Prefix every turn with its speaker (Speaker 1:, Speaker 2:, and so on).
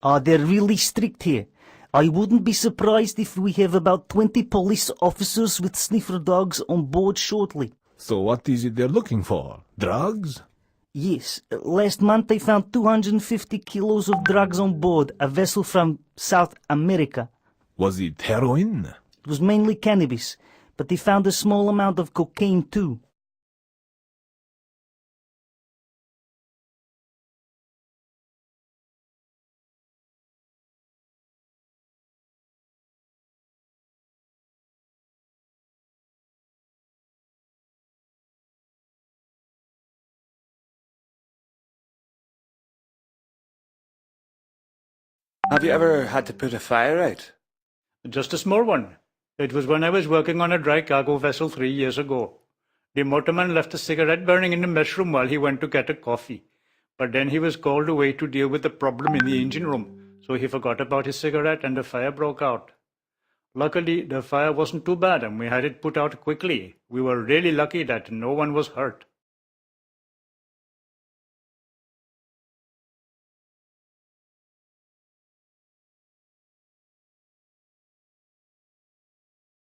Speaker 1: They're really strict here. I wouldn't be surprised if we have about 20 police officers with sniffer dogs on board shortly.
Speaker 2: So what is it they're looking for? Drugs?
Speaker 1: Yes, last month they found 250 kilos of drugs on board a vessel from South America.
Speaker 2: Was it heroin?
Speaker 1: It was mainly cannabis, but they found a small amount of cocaine too.
Speaker 3: Have you ever had to put a fire out?
Speaker 4: Just a small one. It was when I was working on a dry cargo vessel 3 years ago. The motorman left a cigarette burning in the mess room while he went to get a coffee. But then he was called away to deal with the problem in the engine room, so he forgot about his cigarette and the fire broke out. Luckily, the fire wasn't too bad and we had it put out quickly. We were really lucky that no one was hurt.